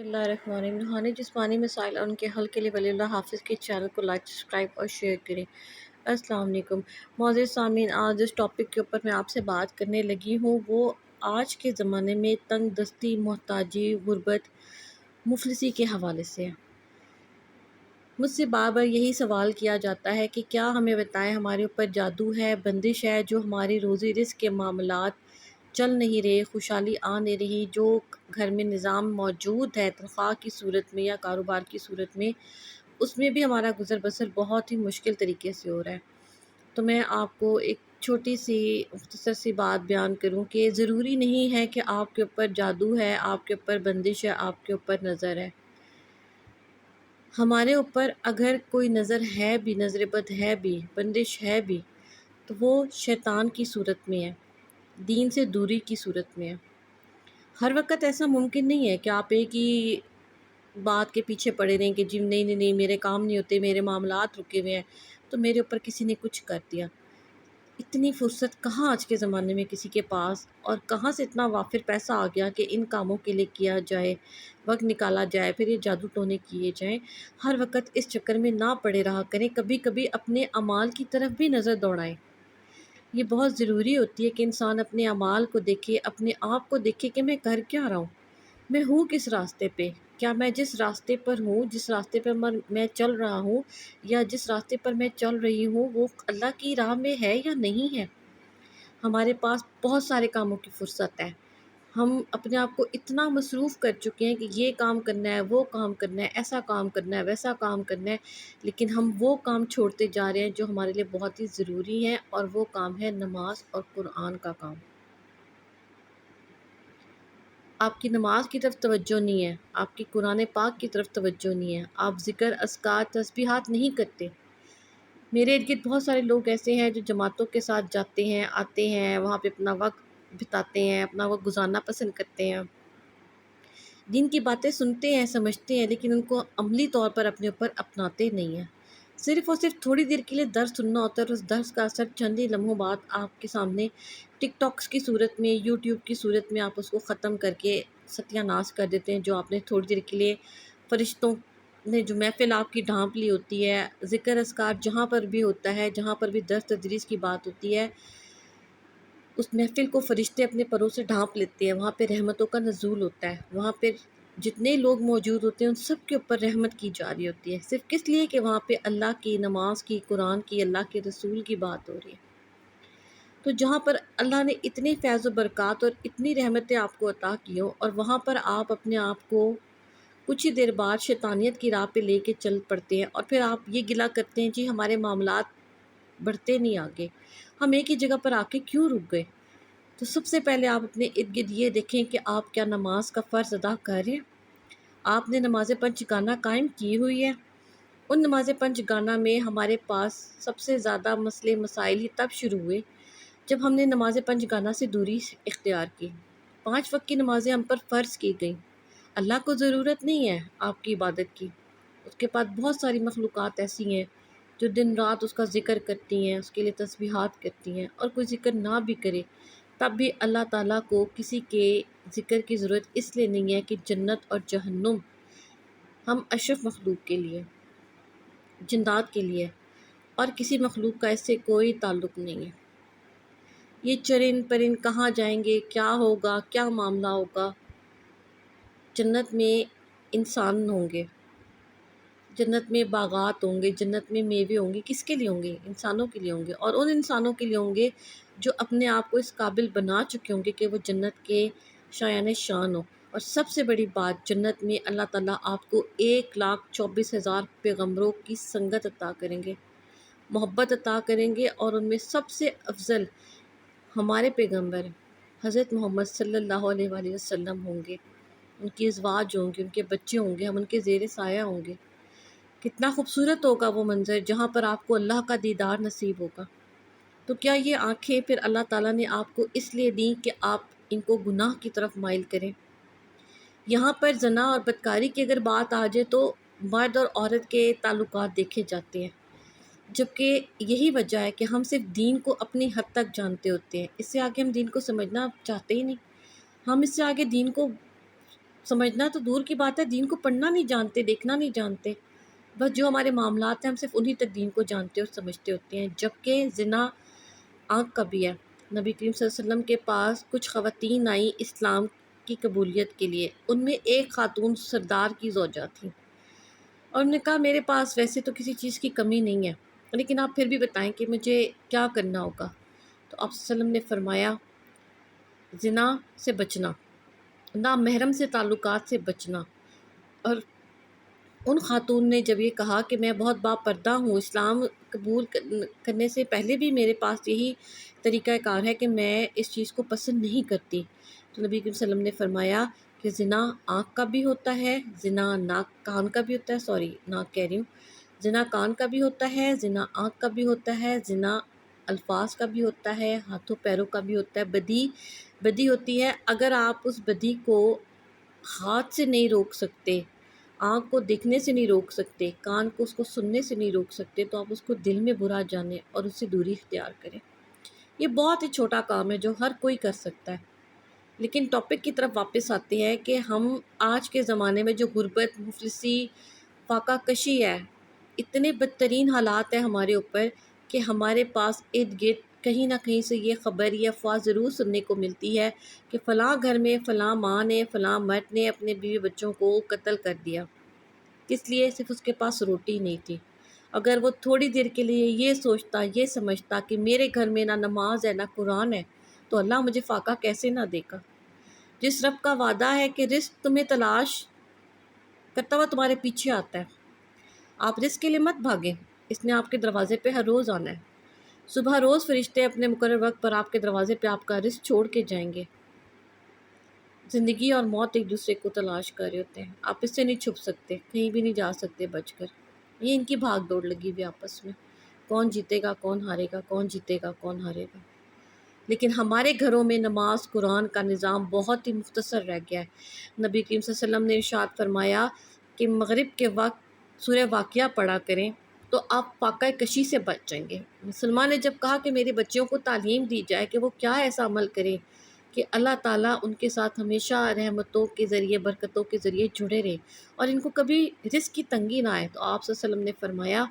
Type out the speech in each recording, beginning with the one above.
اللہ الرحمن الرحیم۔ روحانی جسمانی مسائل اور ان کے حل کے لیے ولی اللہ حافظ کے چینل کو لائک، سبسکرائب اور شیئر کریں۔ السلام علیکم معزز سامعین، آج جس ٹاپک کے اوپر میں آپ سے بات کرنے لگی ہوں وہ آج کے زمانے میں تنگ دستی، محتاجی، غربت، مفلسی کے حوالے سے ہے۔ مجھ سے بار بار یہی سوال کیا جاتا ہے کہ کیا ہمیں بتائیں ہمارے اوپر جادو ہے، بندش ہے، جو ہماری روزی رزق کے معاملات چل نہیں رہے، خوشحالی آ نہیں رہی، جو گھر میں نظام موجود ہے تنخواہ کی صورت میں یا کاروبار کی صورت میں، اس میں بھی ہمارا گزر بسر بہت ہی مشکل طریقے سے ہو رہا ہے۔ تو میں آپ کو ایک چھوٹی سی مختصر سی بات بیان کروں کہ ضروری نہیں ہے کہ آپ کے اوپر جادو ہے، آپ کے اوپر بندش ہے، آپ کے اوپر نظر ہے۔ ہمارے اوپر اگر کوئی نظر ہے بھی، نظر بد ہے بھی، بندش ہے بھی، تو وہ شیطان کی صورت میں ہے، دین سے دوری کی صورت میں ہے۔ ہر وقت ایسا ممکن نہیں ہے کہ آپ ایک ہی بات کے پیچھے پڑے رہیں کہ جی نہیں نہیں نہیں میرے کام نہیں ہوتے، میرے معاملات رکے ہوئے ہیں تو میرے اوپر کسی نے کچھ کر دیا۔ اتنی فرصت کہاں آج کے زمانے میں کسی کے پاس، اور کہاں سے اتنا وافر پیسہ آ گیا کہ ان کاموں کے لیے کیا جائے، وقت نکالا جائے، پھر یہ جادو ٹونے کیے جائیں۔ ہر وقت اس چکر میں نہ پڑے رہا کریں، کبھی کبھی اپنے اعمال کی طرف بھی نظر دوڑائیں۔ یہ بہت ضروری ہوتی ہے کہ انسان اپنے اعمال کو دیکھے، اپنے آپ کو دیکھے کہ میں کر کیا رہا ہوں، میں ہوں کس راستے پہ، کیا میں جس راستے پر ہوں، جس راستے پر میں چل رہا ہوں، یا جس راستے پر میں چل رہی ہوں وہ اللہ کی راہ میں ہے یا نہیں ہے۔ ہمارے پاس بہت سارے کاموں کی فرصت ہے، ہم اپنے آپ کو اتنا مصروف کر چکے ہیں کہ یہ کام کرنا ہے، وہ کام کرنا ہے، ایسا کام کرنا ہے، ویسا کام کرنا ہے، لیکن ہم وہ کام چھوڑتے جا رہے ہیں جو ہمارے لیے بہت ہی ضروری ہیں، اور وہ کام ہے نماز اور قرآن کا کام۔ آپ کی نماز کی طرف توجہ نہیں ہے، آپ کی قرآن پاک کی طرف توجہ نہیں ہے، آپ ذکر، اذکار، تسبیحات نہیں کرتے۔ میرے ارد گرد بہت سارے لوگ ایسے ہیں جو جماعتوں کے ساتھ جاتے ہیں، آتے ہیں، وہاں پہ اپنا وقت بتاتے ہیں، اپنا وقت گزارنا پسند کرتے ہیں، دین کی باتیں سنتے ہیں، سمجھتے ہیں، لیکن ان کو عملی طور پر اپنے اوپر اپناتے نہیں ہیں۔ صرف اور صرف تھوڑی دیر کے لیے درس سننا ہوتا ہے، اور اس درس کا اثر چند ہی لمحوں بعد آپ کے سامنے ٹک ٹاکس کی صورت میں، یوٹیوب کی صورت میں آپ اس کو ختم کر کے ستیہ ناش کر دیتے ہیں، جو آپ نے تھوڑی دیر کے لیے فرشتوں نے جو محفل آپ کی ڈھانپ لی ہوتی ہے، ذکر اذکار جہاں پر بھی ہوتا ہے، جہاں پر بھی درس تدریس کی بات ہوتی ہے، اس محفل کو فرشتے اپنے پروں سے ڈھانپ لیتے ہیں، وہاں پہ رحمتوں کا نزول ہوتا ہے، وہاں پہ جتنے لوگ موجود ہوتے ہیں ان سب کے اوپر رحمت کی جا رہی ہوتی ہے، صرف کس لیے کہ وہاں پہ اللہ کی، نماز کی، قرآن کی، اللہ کے رسول کی بات ہو رہی ہے۔ تو جہاں پر اللہ نے اتنے فیض و برکات اور اتنی رحمتیں آپ کو عطا کی ہوں، اور وہاں پر آپ اپنے آپ کو کچھ ہی دیر بعد شیطانیت کی راہ پہ لے کے چل پڑتے ہیں، اور پھر آپ یہ گلہ کرتے ہیں جی ہمارے معاملات بڑھتے نہیں آگے، ہم ایک ہی جگہ پر آ کے کیوں رک گئے۔ تو سب سے پہلے آپ اپنے ارد گرد یہ دیکھیں کہ آپ کیا نماز کا فرض ادا کر رہے ہیں، آپ نے نماز پنج گانہ قائم کی ہوئی ہے۔ ان نماز پنج گانہ میں ہمارے پاس سب سے زیادہ مسئلے مسائل ہی تب شروع ہوئے جب ہم نے نماز پنج گانہ سے دوری اختیار کی۔ 5 وقت کی نمازیں ہم پر فرض کی گئیں۔ اللہ کو ضرورت نہیں ہے آپ کی عبادت کی، اس کے پاس بہت ساری مخلوقات ایسی ہیں جو دن رات اس کا ذکر کرتی ہیں، اس کے لیے تسبیحات کرتی ہیں، اور کوئی ذکر نہ بھی کرے تب بھی اللہ تعالیٰ کو کسی کے ذکر کی ضرورت اس لیے نہیں ہے کہ جنت اور جہنم ہم اشرف مخلوق کے لیے، جنات کے لیے، اور کسی مخلوق کا اس سے کوئی تعلق نہیں ہے۔ یہ چرند پرند کہاں جائیں گے، کیا ہوگا، کیا معاملہ ہوگا، جنت میں انسان ہوں گے، جنت میں باغات ہوں گے، جنت میں میوے ہوں گے، کس کے لیے ہوں گے؟ انسانوں کے لیے ہوں گے، اور ان انسانوں کے لیے ہوں گے جو اپنے آپ کو اس قابل بنا چکے ہوں گے کہ وہ جنت کے شایان شان ہوں۔ اور سب سے بڑی بات، جنت میں اللہ تعالیٰ آپ کو 1,24,000 پیغمبروں کی سنگت عطا کریں گے، محبت عطا کریں گے، اور ان میں سب سے افضل ہمارے پیغمبر حضرت محمد صلی اللہ علیہ وآلہ وسلم ہوں گے، ان کی ازواج ہوں گے، ان کے بچے ہوں گے، ہم ان کے زیر سایہ ہوں گے۔ کتنا خوبصورت ہوگا وہ منظر جہاں پر آپ کو اللہ کا دیدار نصیب ہوگا۔ تو کیا یہ آنکھیں پھر اللہ تعالیٰ نے آپ کو اس لیے دیں کہ آپ ان کو گناہ کی طرف مائل کریں؟ یہاں پر زنا اور بدکاری کی اگر بات آ جائے تو مرد اور عورت کے تعلقات دیکھے جاتے ہیں، جبکہ یہی وجہ ہے کہ ہم صرف دین کو اپنی حد تک جانتے ہوتے ہیں، اس سے آگے ہم دین کو سمجھنا چاہتے ہی نہیں، ہم اس سے آگے دین کو سمجھنا تو دور کی بات ہے، دین کو پڑھنا نہیں جانتے، دیکھنا نہیں جانتے، بس جو ہمارے معاملات ہیں ہم صرف انہی تک دین کو جانتے اور سمجھتے ہوتے ہیں، جبکہ زنا آنکھ کا بھی ہے۔ نبی کریم صلی اللہ علیہ وسلم کے پاس کچھ خواتین آئیں اسلام کی قبولیت کے لیے، ان میں ایک خاتون سردار کی زوجہ تھی، اور انہوں نے کہا میرے پاس ویسے تو کسی چیز کی کمی نہیں ہے، لیکن آپ پھر بھی بتائیں کہ مجھے کیا کرنا ہوگا؟ تو آپ صلی اللہ علیہ وسلم نے فرمایا زنا سے بچنا، نامحرم سے تعلقات سے بچنا۔ اور ان خاتون نے جب یہ کہا کہ میں بہت باپردہ ہوں، اسلام قبول کرنے سے پہلے بھی میرے پاس یہی طریقہ کار ہے کہ میں اس چیز کو پسند نہیں کرتی، تو نبی کریم صلی اللہ علیہ وسلم نے فرمایا کہ زنا آنکھ کا بھی ہوتا ہے، زنا ناک کان کا بھی ہوتا ہے، ناک کہہ رہی ہوں، زنا کان کا بھی ہوتا ہے، زنا آنکھ کا بھی ہوتا ہے، زنا الفاظ کا بھی ہوتا ہے، ہاتھوں پیروں کا بھی ہوتا ہے۔ بدی ہوتی ہے اگر آپ اس بدی کو ہاتھ سے نہیں روک سکتے، آنکھ کو دیکھنے سے نہیں روک سکتے، کان کو اس کو سننے سے نہیں روک سکتے، تو آپ اس کو دل میں برا جانیں اور اس سے دوری اختیار کریں۔ یہ بہت ہی چھوٹا کام ہے جو ہر کوئی کر سکتا ہے۔ لیکن ٹاپک کی طرف واپس آتے ہیں کہ ہم آج کے زمانے میں جو غربت، مفلسی، فاقہ کشی ہے، اتنے بدترین حالات ہیں ہمارے اوپر کہ ہمارے پاس ارد گرد کہیں نہ کہیں سے یہ خبر یا افواہ ضرور سننے کو ملتی ہے کہ فلاں گھر میں فلاں ماں نے، فلاں مرد نے اپنے بیوی بچوں کو قتل کر دیا، کس لیے؟ صرف اس کے پاس روٹی نہیں تھی۔ اگر وہ تھوڑی دیر کے لیے یہ سوچتا، یہ سمجھتا کہ میرے گھر میں نہ نماز ہے نہ قرآن ہے، تو اللہ مجھے فاقہ کیسے نہ دے گا؟ جس رب کا وعدہ ہے کہ رزق تمہیں تلاش کرتا ہوا تمہارے پیچھے آتا ہے، آپ رزق کے لیے مت بھاگیں، اس نے آپ کے دروازے پہ ہر روز آنا ہے۔ صبح روز فرشتے اپنے مقرر وقت پر آپ کے دروازے پہ آپ کا رزق چھوڑ کے جائیں گے۔ زندگی اور موت ایک دوسرے کو تلاش کر رہے ہوتے ہیں، آپ اس سے نہیں چھپ سکتے، کہیں بھی نہیں جا سکتے بچ کر۔ یہ ان کی بھاگ دوڑ لگی ہوئی آپس میں، کون جیتے گا کون ہارے گا، کون جیتے گا کون ہارے گا۔ لیکن ہمارے گھروں میں نماز قرآن کا نظام بہت ہی مختصر رہ گیا ہے۔ نبی کریم صلی اللہ علیہ وسلم نے ارشاد فرمایا کہ مغرب کے وقت سورہ واقعہ پڑھا کریں تو آپ فاقہ کشی سے بچ جائیں گے۔ مسلمان نے جب کہا کہ میرے بچوں کو تعلیم دی جائے کہ وہ کیا ایسا عمل کریں کہ اللہ تعالیٰ ان کے ساتھ ہمیشہ رحمتوں کے ذریعے، برکتوں کے ذریعے جڑے رہے اور ان کو کبھی رزق کی تنگی نہ آئے، تو آپ صلی اللہ علیہ وسلم نے فرمایا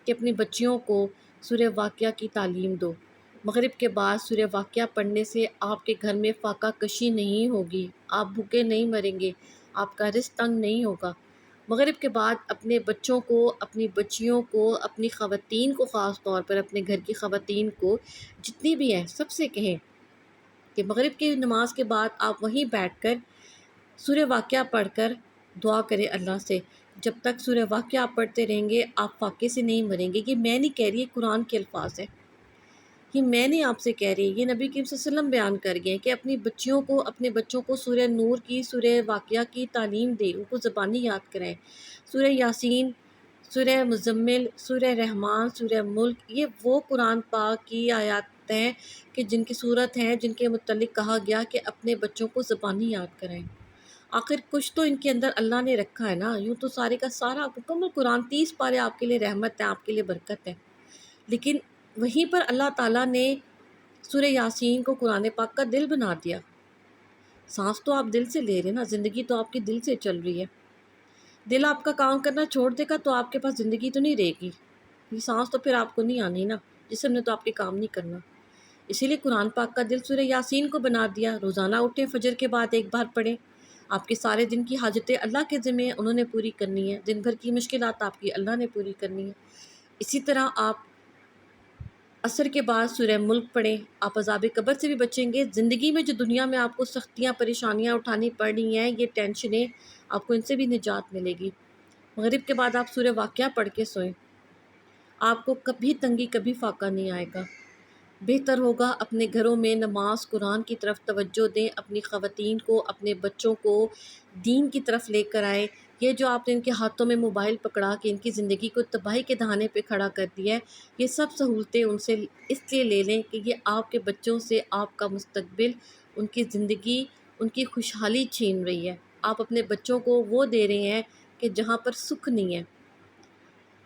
کہ اپنی بچیوں کو سورہ واقعہ کی تعلیم دو۔ مغرب کے بعد سورہ واقعہ پڑھنے سے آپ کے گھر میں فاقہ کشی نہیں ہوگی، آپ بھوکے نہیں مریں گے، آپ کا رزق تنگ نہیں ہوگا۔ مغرب کے بعد اپنے بچوں کو، اپنی بچیوں کو، اپنی خواتین کو، خاص طور پر اپنے گھر کی خواتین کو جتنی بھی ہیں سب سے کہیں کہ مغرب کی نماز کے بعد آپ وہیں بیٹھ کر سورہ واقعہ پڑھ کر دعا کریں اللہ سے۔ جب تک سورہ واقعہ آپ پڑھتے رہیں گے آپ فاقے سے نہیں مریں گے۔ یہ میں نہیں کہہ رہی، یہ قرآن کے الفاظ ہیں، یہ میں نے آپ سے کہہ رہی، یہ نبی کریم صلی اللہ علیہ وسلم بیان کر گئے کہ اپنی بچیوں کو، اپنے بچوں کو سورہ نور کی، سورہ واقعہ کی تعلیم دیں، ان کو زبانی یاد کرائیں۔ سورہ یاسین، سورہ مزمل، سورہ رحمان، سورہ ملک، یہ وہ قرآن پاک کی آیات ہیں کہ جن کی صورت ہیں جن کے متعلق کہا گیا کہ اپنے بچوں کو زبانی یاد کرائیں۔ آخر کچھ تو ان کے اندر اللہ نے رکھا ہے نا، یوں تو سارے کا سارا مکمل قرآن 30 پارے آپ کے لیے رحمت ہے، آپ کے لیے برکت ہے، لیکن وہیں پر اللہ تعالیٰ نے سورہ یاسین کو قرآن پاک کا دل بنا دیا۔ سانس تو آپ دل سے لے رہے نا، زندگی تو آپ کی دل سے چل رہی ہے۔ دل آپ کا کام کرنا چھوڑ دے گا تو آپ کے پاس زندگی تو نہیں رہے گی، یہ سانس تو پھر آپ کو نہیں آنی نا، جسم نے تو آپ کے کام نہیں کرنا۔ اسی لیے قرآن پاک کا دل سورہ یاسین کو بنا دیا۔ روزانہ اٹھیں، فجر کے بعد ایک بار پڑھیں، آپ کے سارے دن کی حاجتیں اللہ کے ذمہ ہیں، انہوں نے پوری کرنی ہے، دن بھر کی مشکلات آپ کی اللہ نے پوری کرنی ہے۔ اسی طرح آپ عصر کے بعد سورہ ملک پڑھیں، آپ عذاب قبر سے بھی بچیں گے۔ زندگی میں جو دنیا میں آپ کو سختیاں، پریشانیاں اٹھانی پڑ رہی ہیں، یہ ٹینشنیں، آپ کو ان سے بھی نجات ملے گی۔ مغرب کے بعد آپ سورہ واقعہ پڑھ کے سوئیں، آپ کو کبھی تنگی، کبھی فاقہ نہیں آئے گا۔ بہتر ہوگا اپنے گھروں میں نماز قرآن کی طرف توجہ دیں، اپنی خواتین کو، اپنے بچوں کو دین کی طرف لے کر آئیں۔ یہ جو آپ نے ان کے ہاتھوں میں موبائل پکڑا کے ان کی زندگی کو تباہی کے دہانے پہ کھڑا کر دیا ہے، یہ سب سہولتیں ان سے اس لیے لے لیں کہ یہ آپ کے بچوں سے آپ کا مستقبل، ان کی زندگی، ان کی خوشحالی چھین رہی ہے۔ آپ اپنے بچوں کو وہ دے رہے ہیں کہ جہاں پر سکھ نہیں ہے۔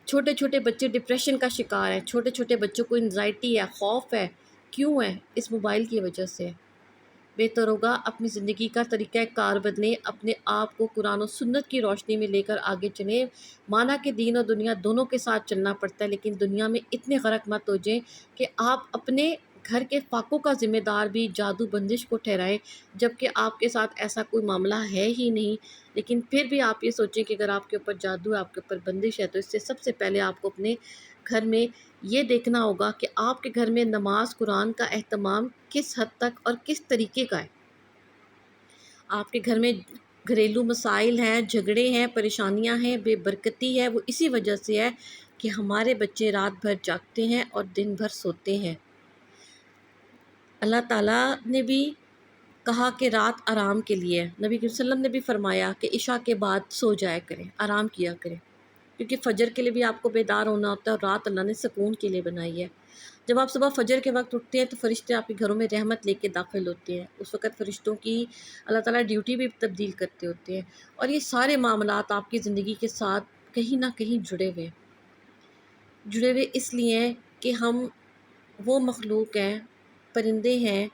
چھوٹے چھوٹے بچے ڈپریشن کا شکار ہیں، چھوٹے چھوٹے بچوں کو انزائٹی ہے، خوف ہے، کیوں ہے؟ اس موبائل کی وجہ سے۔ بہتر ہوگا اپنی زندگی کا طریقہ کار بدلیں، اپنے آپ کو قرآن و سنت کی روشنی میں لے کر آگے چلیں۔ مانا کہ دین اور دنیا دونوں کے ساتھ چلنا پڑتا ہے، لیکن دنیا میں اتنے غرق مت ہو جائیں کہ آپ اپنے گھر کے فاقوں کا ذمہ دار بھی جادو بندش کو ٹھہرائیں، جبکہ آپ کے ساتھ ایسا کوئی معاملہ ہے ہی نہیں۔ لیکن پھر بھی آپ یہ سوچیں کہ اگر آپ کے اوپر جادو ہے، آپ کے اوپر بندش ہے، تو اس سے سب سے پہلے آپ کو اپنے گھر میں یہ دیکھنا ہوگا کہ آپ کے گھر میں نماز قرآن کا اہتمام کس حد تک اور کس طریقے کا ہے۔ آپ کے گھر میں گھریلو مسائل ہیں، جھگڑے ہیں، پریشانیاں ہیں، بے برکتی ہے، وہ اسی وجہ سے ہے کہ ہمارے بچے رات بھر جاگتے ہیں اور دن بھر سوتے ہیں۔ اللہ تعالیٰ نے بھی کہا کہ رات آرام کے لیے ہے۔ نبی کریم صلی اللہ علیہ وسلم نے بھی فرمایا کہ عشاء کے بعد سو جایا کریں، آرام کیا کریں، کیونکہ فجر کے لیے بھی آپ کو بیدار ہونا ہوتا ہے، اور رات اللہ نے سکون کے لیے بنائی ہے۔ جب آپ صبح فجر کے وقت اٹھتے ہیں تو فرشتے آپ کے گھروں میں رحمت لے کے داخل ہوتے ہیں۔ اس وقت فرشتوں کی اللہ تعالیٰ ڈیوٹی بھی تبدیل کرتے ہوتے ہیں، اور یہ سارے معاملات آپ کی زندگی کے ساتھ کہیں نہ کہیں جڑے ہوئے اس لیے ہیں کہ ہم وہ مخلوق ہیں، پرندے ہیں،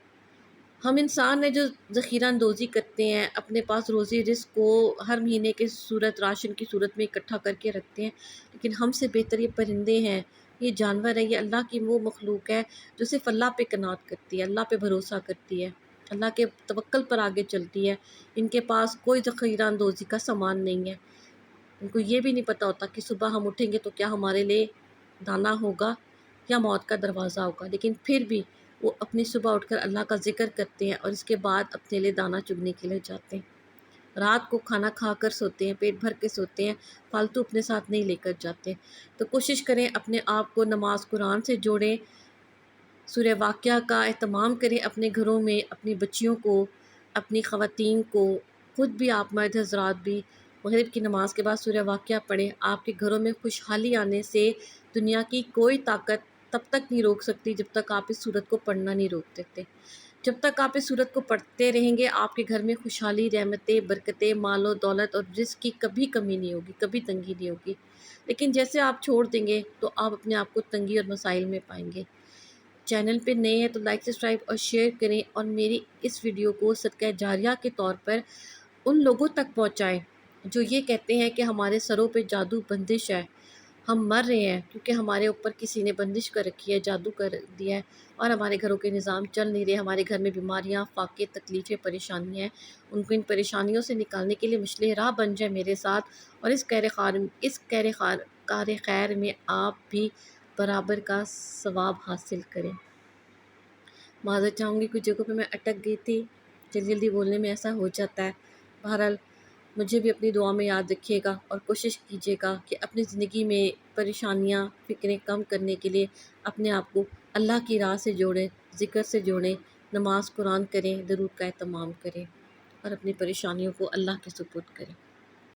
ہم انسان ہیں جو ذخیرہ اندوزی کرتے ہیں، اپنے پاس روزی رزق کو ہر مہینے کے صورت راشن کی صورت میں اکٹھا کر کے رکھتے ہیں، لیکن ہم سے بہتر یہ پرندے ہیں، یہ جانور ہے، یہ اللہ کی وہ مخلوق ہے جو صرف اللہ پہ قناعت کرتی ہے، اللہ پہ بھروسہ کرتی ہے، اللہ کے توکل پر آگے چلتی ہے۔ ان کے پاس کوئی ذخیرہ اندوزی کا سامان نہیں ہے، ان کو یہ بھی نہیں پتہ ہوتا کہ صبح ہم اٹھیں گے تو کیا ہمارے لیے دانا ہوگا یا موت کا دروازہ ہوگا، لیکن پھر بھی وہ اپنی صبح اٹھ کر اللہ کا ذکر کرتے ہیں اور اس کے بعد اپنے لیے دانہ چگنے کے لیے جاتے ہیں۔ رات کو کھانا کھا کر سوتے ہیں، پیٹ بھر کے سوتے ہیں، فالتو اپنے ساتھ نہیں لے کر جاتے۔ تو کوشش کریں اپنے آپ کو نماز قرآن سے جوڑیں، سورہ واقعہ کا اہتمام کریں اپنے گھروں میں، اپنی بچیوں کو، اپنی خواتین کو، خود بھی آپ مرد حضرات بھی مغرب کی نماز کے بعد سورہ واقعہ پڑھیں۔ آپ کے گھروں میں خوشحالی آنے سے دنیا کی کوئی طاقت تب تک نہیں روک سکتی جب تک آپ اس سورت کو پڑھنا نہیں روک دیتے۔ جب تک آپ اس سورت کو پڑھتے رہیں گے، آپ کے گھر میں خوشحالی، رحمتیں، برکتیں، مال و دولت اور رزق کی کبھی کمی نہیں ہوگی، کبھی تنگی نہیں ہوگی۔ لیکن جیسے آپ چھوڑ دیں گے تو آپ اپنے آپ کو تنگی اور مسائل میں پائیں گے۔ چینل پہ نئے ہیں تو لائک، سبسکرائب اور شیئر کریں، اور میری اس ویڈیو کو صدقہ جاریہ کے طور پر ان لوگوں تک پہنچائیں جو یہ کہتے ہیں کہ ہمارے سروں پہ جادو بندش ہے، ہم مر رہے ہیں کیونکہ ہمارے اوپر کسی نے بندش کر رکھی ہے، جادو کر دیا ہے، اور ہمارے گھروں کے نظام چل نہیں رہے، ہمارے گھر میں بیماریاں، فاقے، تکلیفیں، پریشانیاں ہیں۔ ان کو ان پریشانیوں سے نکالنے کے لیے مشلِ راہ بن جائے میرے ساتھ، اور اس کار خیر میں آپ بھی برابر کا ثواب حاصل کریں۔ معذرت چاہوں گی، کچھ جگہوں پہ میں اٹک گئی تھی، جلدی جلدی بولنے میں ایسا ہو جاتا ہے۔ بہرحال مجھے بھی اپنی دعا میں یاد رکھیے گا، اور کوشش کیجیے گا کہ اپنی زندگی میں پریشانیاں، فکریں کم کرنے کے لیے اپنے آپ کو اللہ کی راہ سے جوڑیں، ذکر سے جوڑیں، نماز قرآن کریں، درود کا اہتمام کریں، اور اپنی پریشانیوں کو اللہ کے سپرد کریں۔